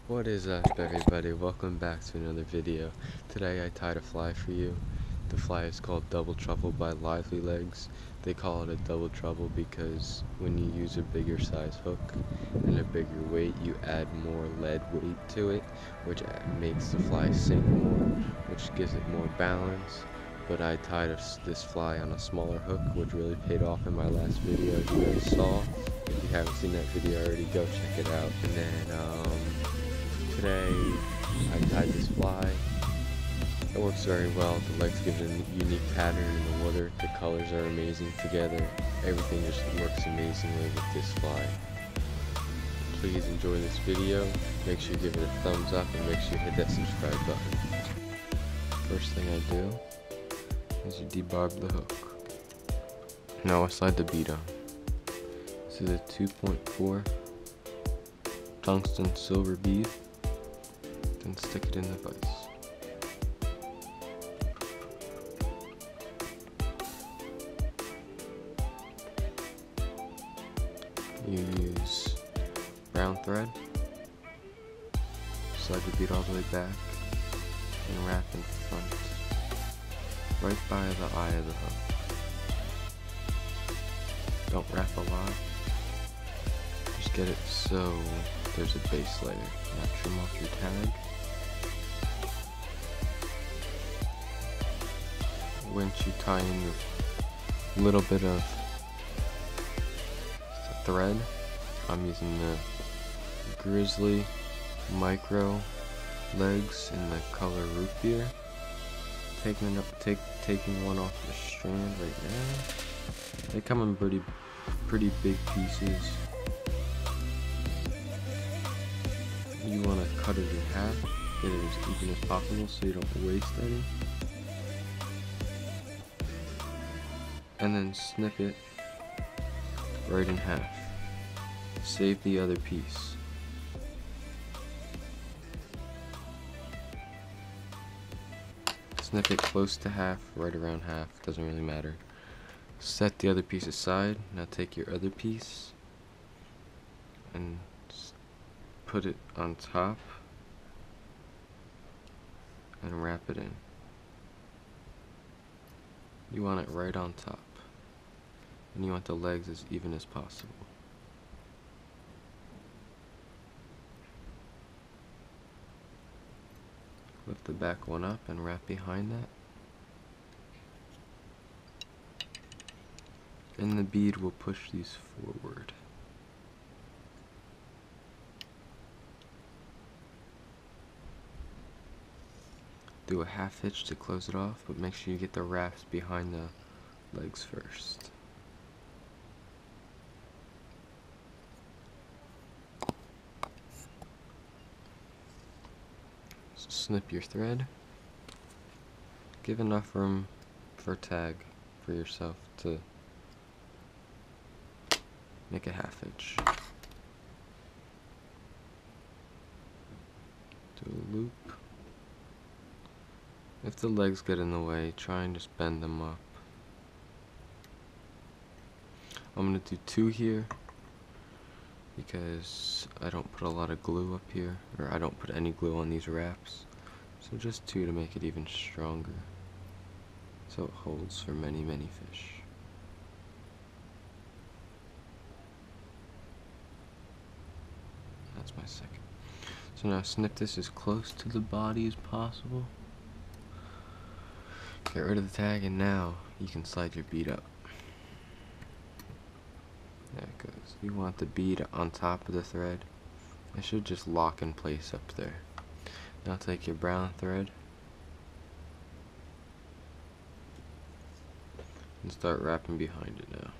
What is up, everybody? Welcome back to another video. Today I tied a fly for you. The fly is called Double Trouble by Legz. They call it a double trouble because when you use a bigger size hook and a bigger weight, you add more lead weight to it, which makes the fly sink more, which gives it more balance. But I tied this fly on a smaller hook, which really paid off in my last video you guys saw. If you haven't seen that video already, go check it out. And then, today I tied this fly. It works very well. The legs give it a unique pattern in the water. The colors are amazing together. Everything just works amazingly with this fly. Please enjoy this video. Make sure you give it a thumbs up and make sure you hit that subscribe button. First thing I do is you debarb the hook. Now I slide the bead on. This is a 2.4 tungsten silver bead. Then stick it in the vise. You use brown thread, slide the bead all the way back, and wrap in front, right by the eye of the hook. Don't wrap a lot, just get it so there's a base layer. Now trim off your tag. Once you tie in your little bit of thread, I'm using the Grizzly Micro Legz in the color root beer. Taking one off the strand right now. They come in pretty big pieces. You want to cut it in half, get it as even as possible so you don't waste any. And then snip it right in half. Save the other piece. Snip it close to half, right around half, doesn't really matter. Set the other piece aside. Now take your other piece and put it on top and wrap it in. You want it right on top. And you want the legs as even as possible. Lift the back one up and wrap behind that. And the bead will push these forward. Do a half hitch to close it off, but make sure you get the wraps behind the legs first. Snip your thread. Give enough room for tag for yourself to make a half hitch. Do a loop. If the legs get in the way, try and just bend them up. I'm going to do 2 here because I don't put a lot of glue up here, or I don't put any glue on these wraps. So just 2 to make it even stronger, so it holds for many fish. That's my second. So now snip this as close to the body as possible. Get rid of the tag, and now you can slide your bead up. There it goes. You want the bead on top of the thread. It should just lock in place up there. Now take your brown thread and start wrapping behind it now.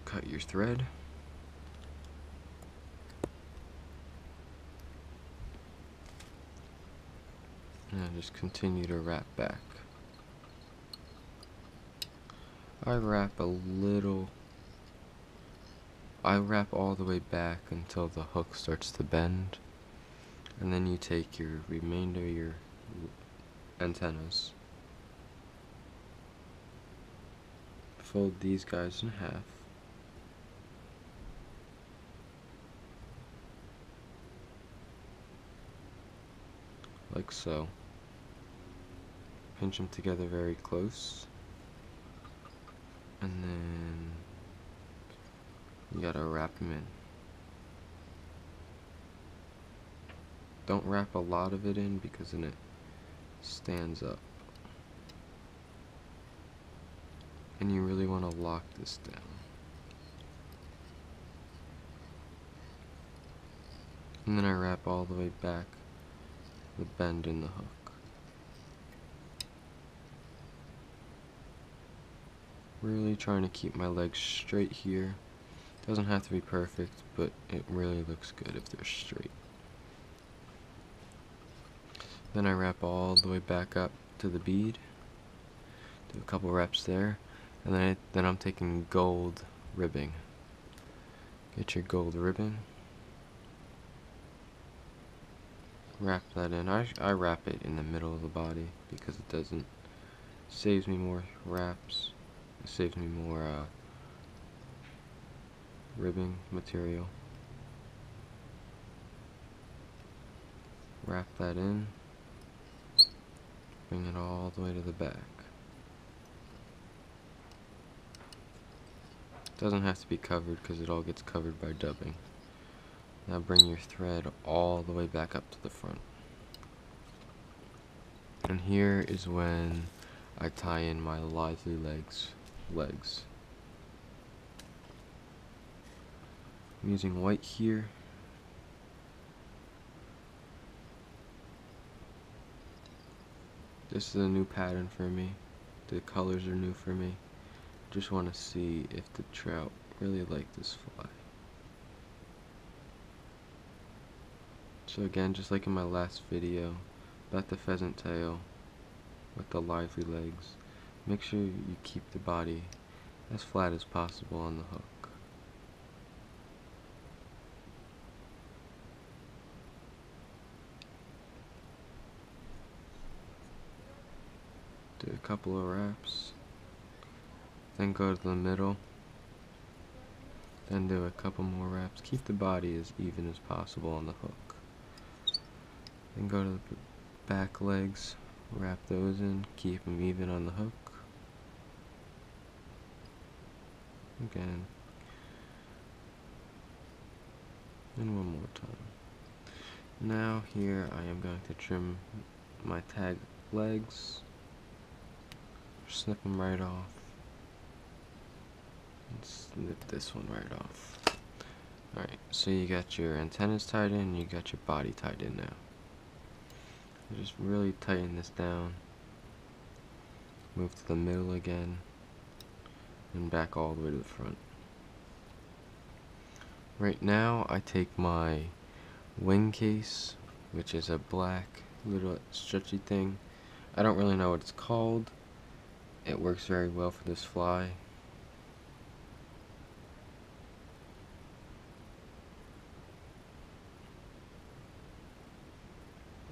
Cut your thread. And just continue to wrap back. I wrap all the way back until the hook starts to bend, and then you take your remainder, your antennas, fold these guys in half, like so. Pinch them together very close, and then you gotta wrap them in. Don't wrap a lot of it in because then it stands up. And you really want to lock this down. And then I wrap all the way back the bend in the hook. Really trying to keep my legs straight here. Doesn't have to be perfect, but it really looks good if they're straight. Then I wrap all the way back up to the bead. Do a couple reps there. And then I'm taking gold ribbing. Get your gold ribbing. Wrap that in. I wrap it in the middle of the body because it saves me more wraps. It saves me more ribbing material. Wrap that in. Bring it all the way to the back. Doesn't have to be covered because it all gets covered by dubbing. Now bring your thread all the way back up to the front. And here is when I tie in my lively legs. I'm using white here. This is a new pattern for me. The colors are new for me. Just want to see if the trout really like this fly. So again, just like in my last video about the pheasant tail with the lively legs, make sure you keep the body as flat as possible on the hook. Do a couple of wraps, then go to the middle, then do a couple more wraps. Keep the body as even as possible on the hook. Then go to the back legs, wrap those in, keep them even on the hook. Again. And one more time. Now here I am going to trim my tag legs. Snip them right off. And snip this one right off. Alright, so you got your antennas tied in, you got your body tied in now. Just really tighten this down. Move to the middle again. And back all the way to the front. Right now I take my wing case, which is a black little stretchy thing. I don't really know what it's called. It works very well for this fly.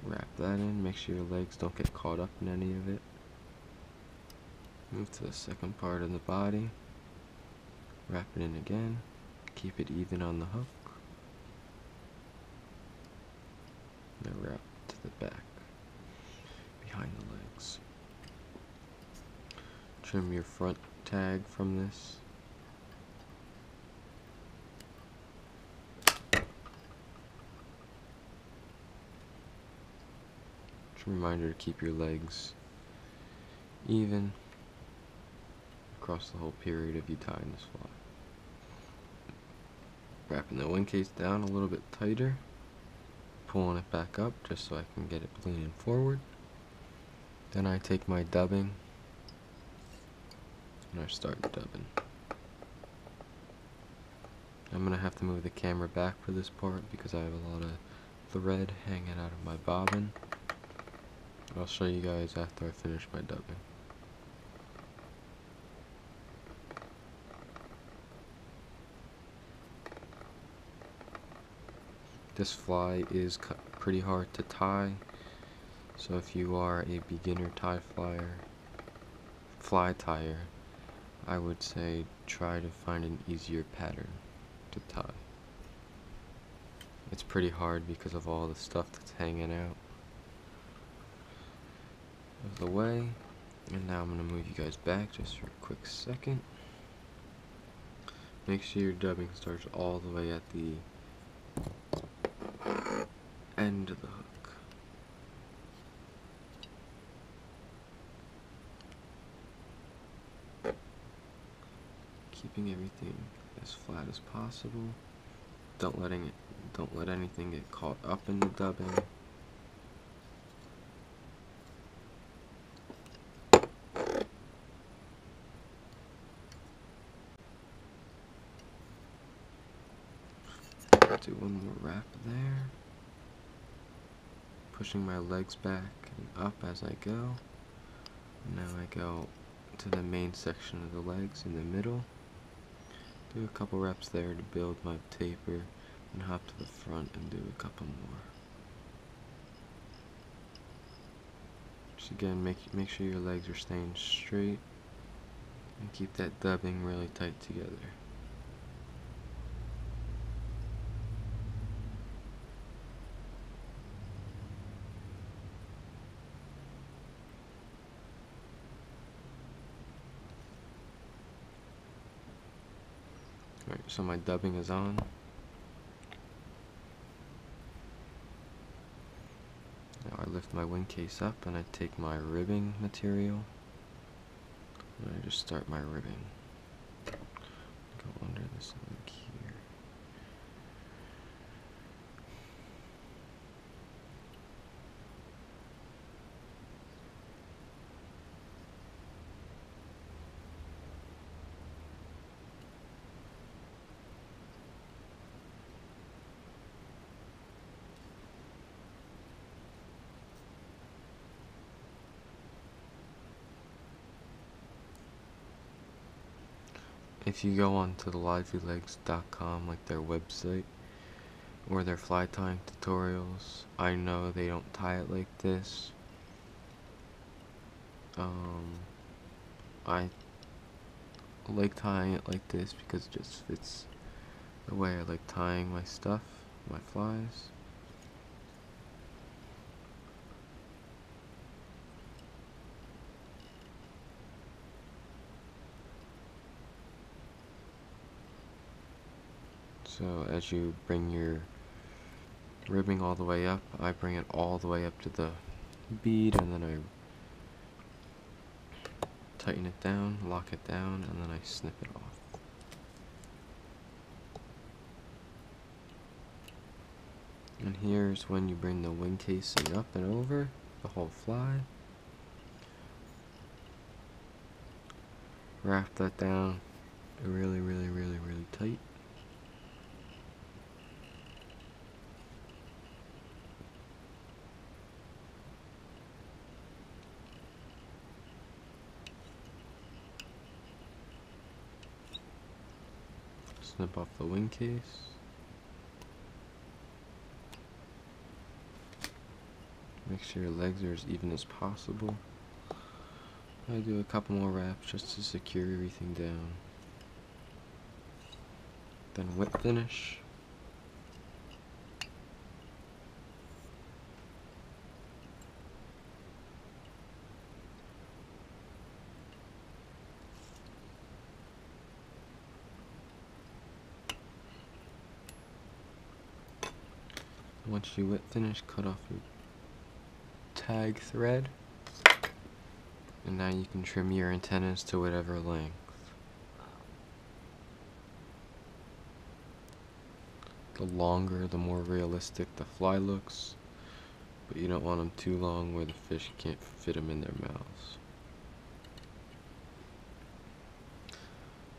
Wrap that in, make sure your legs don't get caught up in any of it. Move to the second part of the body. Wrap it in again. Keep it even on the hook. Now wrap to the back, behind the legs. Trim your front tag from this. Reminder to keep your legs even across the whole period of you tying this fly. Wrapping the wing case down a little bit tighter, pulling it back up just so I can get it leaning forward. Then I take my dubbing and I start dubbing. I'm going to have to move the camera back for this part because I have a lot of thread hanging out of my bobbin. I'll show you guys after I finish my dubbing. This fly is pretty hard to tie, so if you are a beginner fly tyer, I would say try to find an easier pattern to tie. It's pretty hard because of all the stuff that's hanging out. of the way. And now I'm going to move you guys back just for a quick second. Make sure your dubbing starts all the way at the end of the hook. Keeping everything as flat as possible. Don't let anything get caught up in the dubbing. Do one more wrap there. Pushing my legs back and up as I go. Now I go to the main section of the legs in the middle. Do a couple reps there to build my taper, and hop to the front and do a couple more. Just again, make sure your legs are staying straight and keep that dubbing really tight together. Alright, so my dubbing is on. Now I lift my wing case up and I take my ribbing material and I just start my ribbing. Go under this link here. If you go on to the livelylegs.com, like their website, or their fly tying tutorials, I know they don't tie it like this. I like tying it like this because it just fits the way I like tying my stuff, my flies. So as you bring your ribbing all the way up, I bring it all the way up to the bead, and then I tighten it down, lock it down, and then I snip it off. And here's when you bring the wing casing up and over the whole fly. Wrap that down really tight. Snip off the wing case. Make sure your legs are as even as possible. I do a couple more wraps just to secure everything down. Then whip finish. Once you whip finish, cut off your tag thread, and now you can trim your antennas to whatever length. The longer, the more realistic the fly looks, but you don't want them too long where the fish can't fit them in their mouths.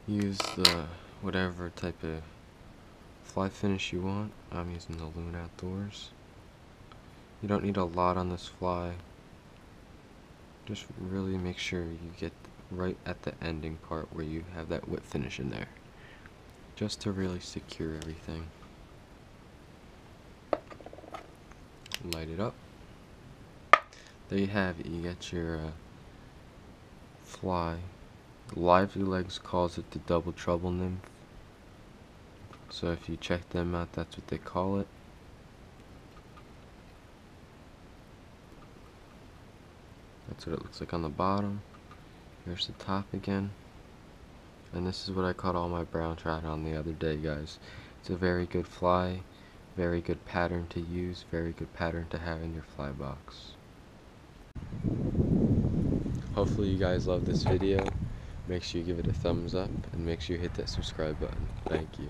Use the whatever type of fly finish you want. I'm using the Loon Outdoors. You don't need a lot on this fly. Just really make sure you get right at the ending part where you have that whip finish in there, just to really secure everything. Light it up. There you have it. You get your fly. Lively Legs calls it the Double Trouble Nymph. So if you check them out, that's what they call it. That's what it looks like on the bottom. Here's the top again. And this is what I caught all my brown trout on the other day, guys. It's a very good fly, very good pattern to use, very good pattern to have in your fly box. Hopefully you guys love this video. Make sure you give it a thumbs up and make sure you hit that subscribe button. Thank you.